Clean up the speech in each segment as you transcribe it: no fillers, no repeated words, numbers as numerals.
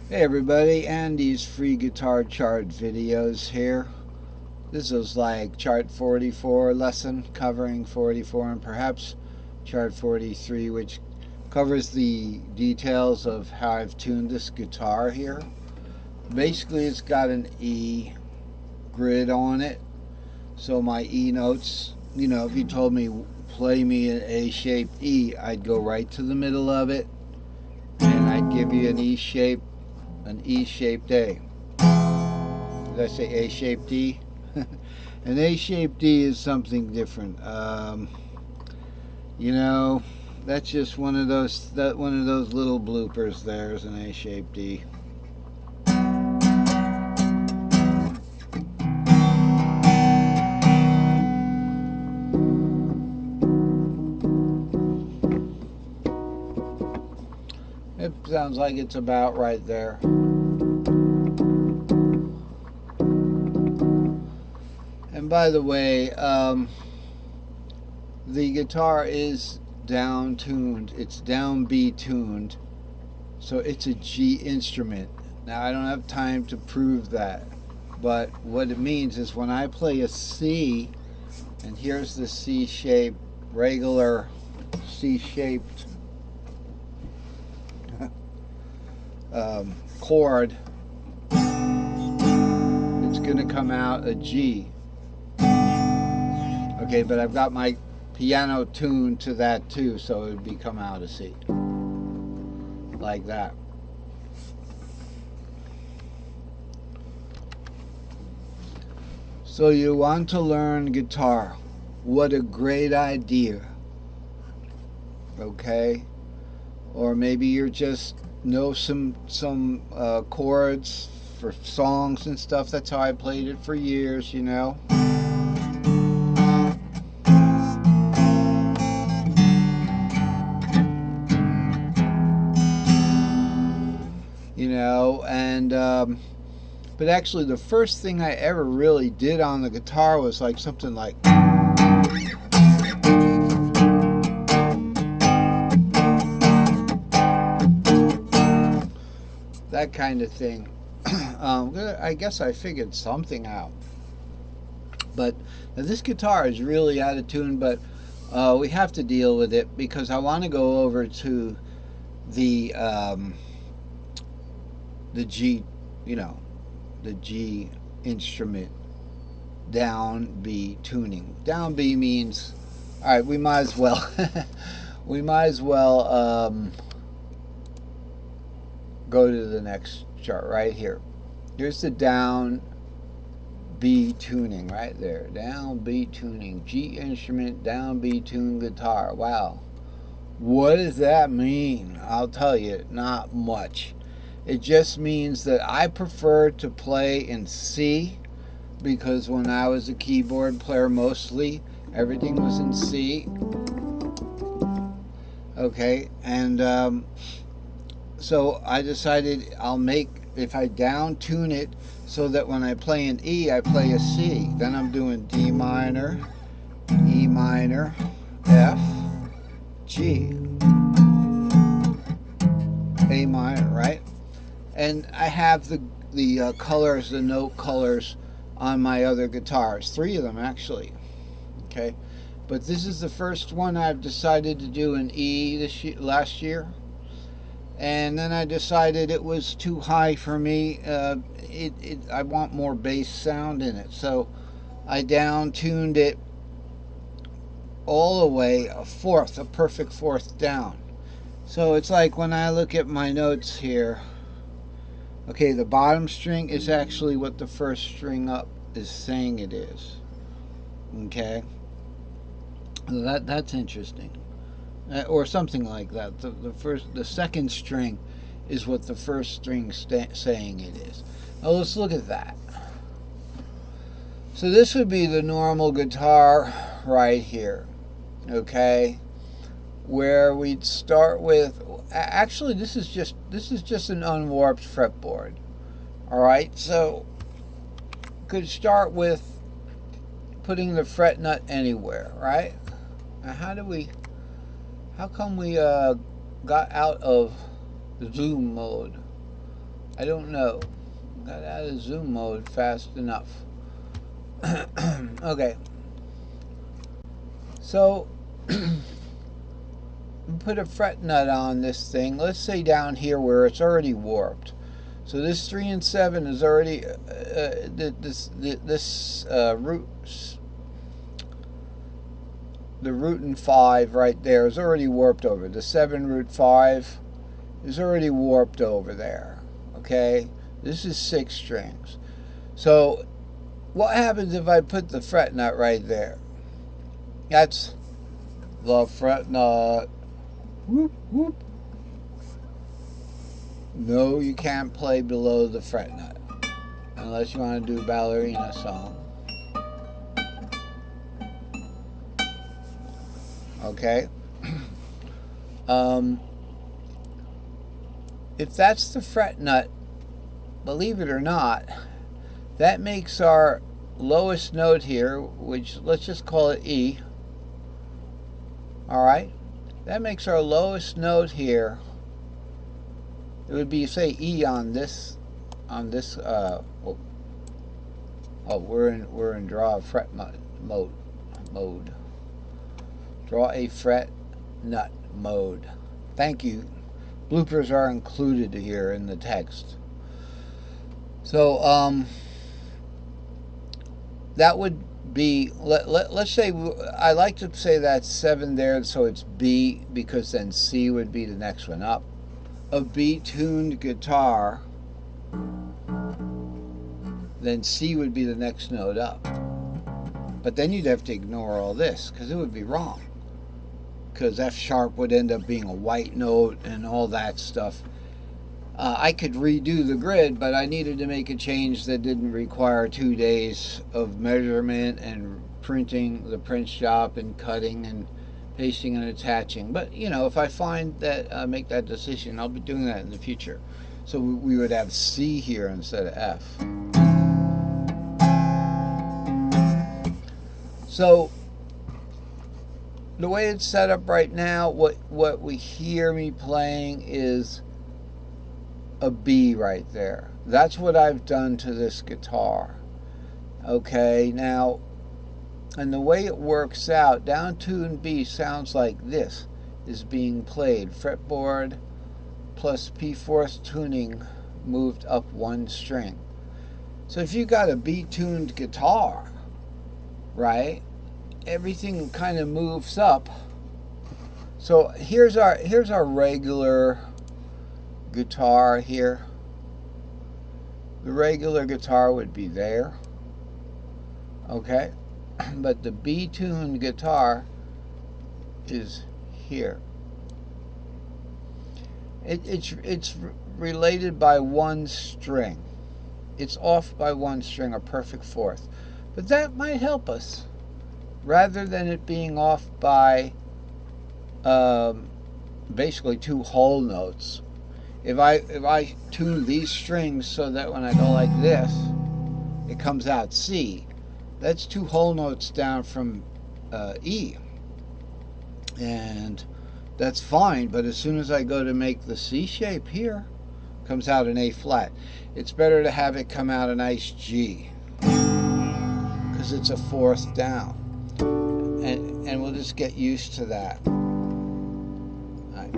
Hey everybody, Andy's free guitar chart videos here. This is like chart 44 lesson covering 44 and perhaps chart 43, which covers the details of how I've tuned this guitar here. Basically it's got an E grid on it, so my E notes, if you told me play me an A-shaped E, I'd go right to the middle of it and I'd give you an E-shaped A. Did I say A-shaped D? An A-shaped D is something different. You know, that's just one of those little bloopers. There's an A-shaped D. It sounds like it's about right there. And by the way, the guitar is down tuned. It's down B tuned. So it's a G instrument. Now I don't have time to prove that. But what it means is when I play a C, and here's the C-shaped, regular C-shaped chord, it's going to come out a G. Okay, but I've got my piano tuned to that too, so it would come out a C. Like that. So you want to learn guitar. What a great idea. Okay? Or maybe you're just know some chords for songs and stuff. That's how I played it for years, you know. And but actually the first thing I ever really did on the guitar was like something like that kind of thing. I guess I figured something out. But this guitar is really out of tune, but we have to deal with it because I want to go over to the G, the G instrument down B tuning. Down B means, all right, we might as well go to the next chart right here. Here's the down B tuning right there. Down B tuning. G instrument, down B tune guitar. Wow. What does that mean? I'll tell you, not much. It just means that I prefer to play in C because when I was a keyboard player mostly, everything was in C. Okay, and so I decided if I down tune it so that when I play an E, I play a C. Then I'm doing D minor, E minor, F, G, A minor, right? And I have the colors, the note colors on my other guitars, 3 of them actually. Okay, but this is the first one I've decided to do in E last year. And then I decided it was too high for me. I want more bass sound in it, so I down tuned it all the way a perfect fourth down. So it's like when I look at my notes here, okay, the bottom string is actually what the first string up is saying it is. Okay, that's interesting. Or something like that. The second string is what the first string saying it is. Now let's look at that. So this would be the normal guitar right here, okay? Where we'd start with. Actually, this is just an unwarped fretboard. All right, so could start with putting the fret nut anywhere, right? Now how come we got out of zoom mode? I don't know. Got out of zoom mode fast enough. Okay. So, put a fret nut on this thing. Let's say down here where it's already warped. So this 3 and 7 is already the root and 5 right there is already warped over. The 7 root 5 is already warped over there. Okay, this is 6 strings. So what happens if I put the fret nut right there? That's the fret nut. Whoop, whoop. No, you can't play below the fret nut unless you want to do a ballerina song. Okay. If that's the fret nut, believe it or not, that makes our lowest note here, which let's just call it E. All right. That makes our lowest note here. It would be, say, E on this. Oh, we're in draw a fret mode. Draw a fret nut mode. Thank you. Bloopers are included here in the text. So that would be, let's say, I like to say that's 7 there, so it's B, because then C would be the next one up. A B-tuned guitar, then C would be the next note up. But then you'd have to ignore all this, because it would be wrong. Because F sharp would end up being a white note and all that stuff. I could redo the grid, but I needed to make a change that didn't require 2 days of measurement and printing the print shop and cutting and pasting and attaching. But you know, if I find that make that decision, I'll be doing that in the future. So we would have C here instead of F. So the way it's set up right now, what we hear me playing is a B right there. That's what I've done to this guitar. Okay, now, and the way it works out, down tuned B sounds like this is being played. Fretboard plus P4 tuning moved up 1 string. So if you got a B tuned guitar, right, everything kind of moves up. So here's our regular guitar here. The regular guitar would be there. Okay, but the B-tuned guitar is here. It's related by 1 string. It's off by 1 string, a perfect 4th. But that might help us, rather than it being off by basically 2 whole notes. If I tune these strings so that when I go like this, it comes out C, that's 2 whole notes down from E. And that's fine, but as soon as I go to make the C shape here, it comes out an A flat. It's better to have it come out a nice G, because it's a 4th down. And we'll just get used to that.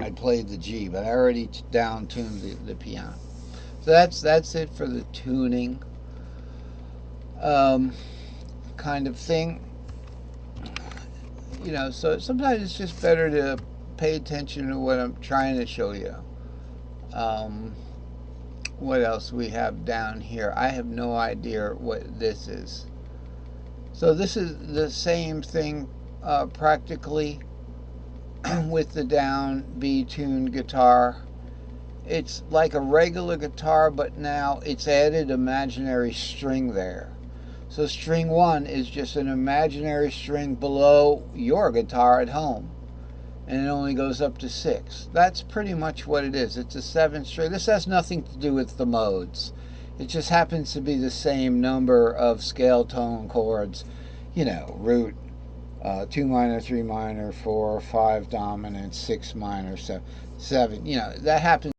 I played the G, but I already down-tuned the piano. So that's it for the tuning kind of thing. You know, so sometimes it's just better to pay attention to what I'm trying to show you. What else we have down here? I have no idea what this is. So this is the same thing practically with the down B-tuned guitar. It's like a regular guitar, but now it's added imaginary string there. So string 1 is just an imaginary string below your guitar at home, and it only goes up to 6. That's pretty much what it is. It's a 7 string. This has nothing to do with the modes. It just happens to be the same number of scale tone chords, you know, root, 2 minor, 3 minor, 4, 5 dominant, 6 minor, 7, you know, that happens